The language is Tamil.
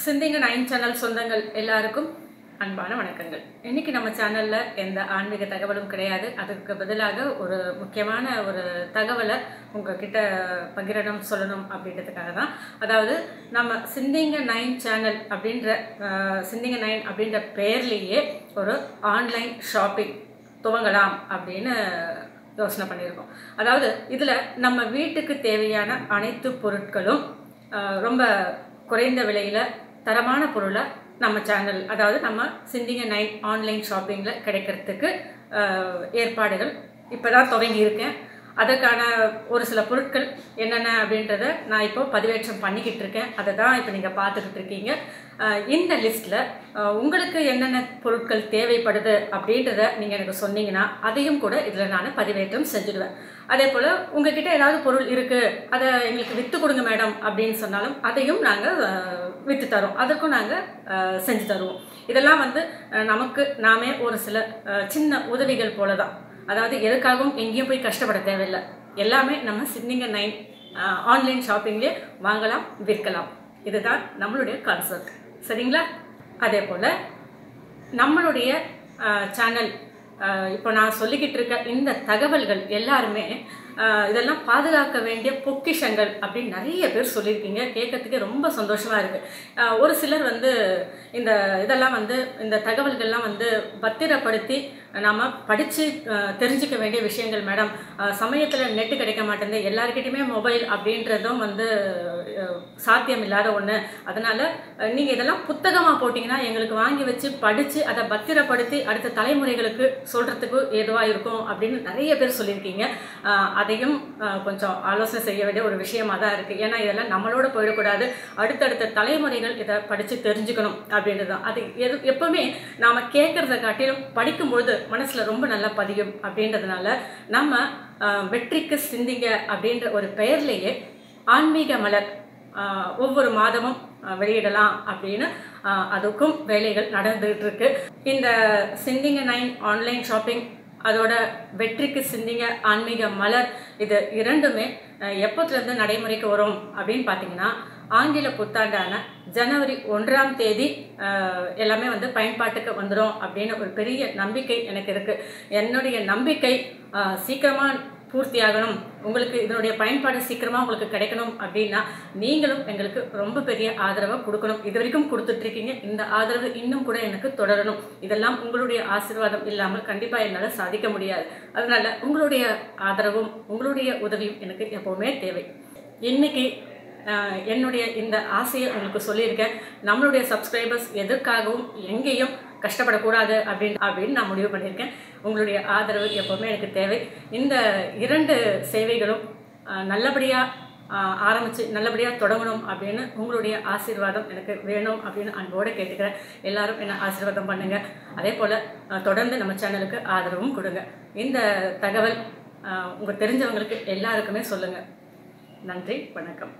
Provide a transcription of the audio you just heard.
சிந்திங்க நைன் சேனல் சொந்தங்கள் எல்லாருக்கும் அன்பான வணக்கங்கள். இன்னைக்கு நம்ம சேனல்ல எந்த ஆன்மீக தகவலும் கிடையாது. அதுக்கு பதிலாக ஒரு முக்கியமான ஒரு தகவலை உங்ககிட்ட பகிரணும் சொல்லணும் அப்படின்றதுக்காக தான். அதாவது நம்ம சிந்திங்க நைன் சேனல் அப்படின்ற சிந்திங்க நைன் அப்படின்ற பெயர்லேயே ஒரு ஆன்லைன் ஷாப்பிங் துவங்கலாம் அப்படின்னு யோசனை பண்ணியிருக்கோம். அதாவது இதில் நம்ம வீட்டுக்கு தேவையான அனைத்து பொருட்களும் ரொம்ப குறைந்த விலையில் தரமான பொருளை நம்ம சேனல், அதாவது நம்ம சிந்திங்க நைன் ஆன்லைன் ஷாப்பிங்கில் கிடைக்கிறதுக்கு ஏற்பாடுகள் இப்போ தான் துவங்கி இருக்கேன். அதற்கான ஒரு சில பொருட்கள் என்னென்ன அப்படின்றத நான் இப்போ பதிவேற்றம் பண்ணிக்கிட்டு இருக்கேன். அதை தான் இப்போ நீங்கள் பார்த்துக்கிட்டு இருக்கீங்க. இந்த லிஸ்ட்டில் உங்களுக்கு என்னென்ன பொருட்கள் தேவைப்படுது அப்படின்றத நீங்கள் எனக்கு சொன்னீங்கன்னா அதையும் கூட இதில் நான் பதிவேற்றம் செஞ்சுடுவேன். அதே போல் உங்ககிட்ட ஏதாவது பொருள் இருக்குது, அதை எங்களுக்கு விற்று கொடுங்க மேடம் அப்படின்னு சொன்னாலும் அதையும் நாங்கள் விற்று தரோம், அதற்கும் நாங்கள் செஞ்சு தருவோம். இதெல்லாம் நமக்கு நாமே ஒரு சில சின்ன உதவிகள் போல தான். அதாவது எதுக்காகவும் எங்கேயும் போய் கஷ்டப்பட தேவையில்லை. எல்லாமே நம்ம சிந்திங்க நைன் ஆன்லைன் ஷாப்பிங்லேயே வாங்கலாம், விற்கலாம். இதுதான் நம்மளுடைய கான்செப்ட், சரிங்களா? அதே போல் நம்மளுடைய சேனல் இப்போ நான் சொல்லிக்கிட்டு இருக்க இந்த தகவல்கள் எல்லாருமே இதெல்லாம் பாதுகாக்க வேண்டிய பொக்கிஷங்கள் அப்படின்னு நிறைய பேர் சொல்லியிருக்கீங்க. கேட்கறதுக்கே ரொம்ப சந்தோஷமாக இருக்குது. ஒரு சிலர் இந்த இதெல்லாம் இந்த தகவல்கள்லாம் பத்திரப்படுத்தி நாம் படித்து தெரிஞ்சிக்க வேண்டிய விஷயங்கள் மேடம். சமயத்தில் நெட்டு கிடைக்க மாட்டேங்குது, எல்லாருக்கிட்டையுமே மொபைல் அப்படின்றதும் சாத்தியம் இல்லாத ஒன்று. அதனால் நீங்கள் இதெல்லாம் புத்தகமாக போட்டிங்கன்னா எங்களுக்கு வாங்கி வச்சு படித்து அதை பத்திரப்படுத்தி அடுத்த தலைமுறைகளுக்கு சொல்கிறதுக்கு ஏதுவாக இருக்கும் அப்படின்னு நிறைய பேர் சொல்லியிருக்கீங்க. அதையும் கொஞ்சம் ஆலோசனை செய்ய வேண்டிய ஒரு விஷயமா தான் இருக்குது. ஏன்னா இதெல்லாம் நம்மளோட போயிடக்கூடாது, அடுத்தடுத்த தலைமுறைகள் இதை படித்து தெரிஞ்சுக்கணும் அப்படின்றது தான். அது எப்பவுமே நாம் கேட்குறத காட்டிலும் படிக்கும்பொழுது மனசில் ரொம்ப நல்லா பதியும். அப்படின்றதுனால நம்ம வெற்றிக்கு சிந்திங்க அப்படின்ற ஒரு பெயர்லேயே ஆன்மீக மலர் ஒவ்வொரு மாதமும் வெளியிடலாம் அப்படின்னு அதுக்கும் வேலைகள் நடந்துகிட்டு இருக்கு. இந்த சிந்திங்க நைன் ஆன்லைன் ஷாப்பிங், அதோட வெற்றிக்கு சிந்திங்க ஆன்மீக மலர், இது இரண்டுமே எப்போத்துலேருந்து நடைமுறைக்கு வரும் அப்படின்னு பார்த்தீங்கன்னா, ஆங்கில புத்தாண்டான ஜனவரி 1ஆம் தேதி எல்லாமே பயன்பாட்டுக்கு வந்துடும் அப்படின்னு ஒரு பெரிய நம்பிக்கை எனக்கு இருக்குது. என்னுடைய நம்பிக்கை சீக்கிரமாக பூர்த்தியாகணும், உங்களுக்கு இதனுடைய பயன்பாடு சீக்கிரமாக உங்களுக்கு கிடைக்கணும் அப்படின்னா நீங்களும் எங்களுக்கு ரொம்ப பெரிய ஆதரவை கொடுக்கணும். இது வரைக்கும் கொடுத்துட்ருக்கீங்க, இந்த ஆதரவு இன்னும் கூட எனக்கு தொடரணும். இதெல்லாம் உங்களுடைய ஆசீர்வாதம் இல்லாமல் கண்டிப்பாக என்னால் சாதிக்க முடியாது. அதனால் உங்களுடைய ஆதரவும் உங்களுடைய உதவியும் எனக்கு எப்போவுமே தேவை. இன்னைக்கு என்னுடைய இந்த ஆசையை உங்களுக்கு சொல்லியிருக்கேன். நம்மளுடைய சப்ஸ்கிரைபர்ஸ் எதற்காகவும் எங்கேயும் கஷ்டப்படக்கூடாது அப்படின்னு நான் முடிவு பண்ணியிருக்கேன். உங்களுடைய ஆதரவு எப்போவுமே எனக்கு தேவை. இந்த இரண்டு சேவைகளும் நல்லபடியாக ஆரம்பித்து நல்லபடியாக தொடங்கணும் அப்படின்னு உங்களுடைய ஆசீர்வாதம் எனக்கு வேணும் அப்படின்னு அன்போடு கேட்டுக்கிறேன். எல்லாரும் என்ன ஆசீர்வாதம் பண்ணுங்கள். அதே போல் தொடர்ந்து நம்ம சேனலுக்கு ஆதரவும் கொடுங்க. இந்த தகவல் உங்கள் தெரிஞ்சவங்களுக்கு எல்லாருக்குமே சொல்லுங்கள். நன்றி, வணக்கம்.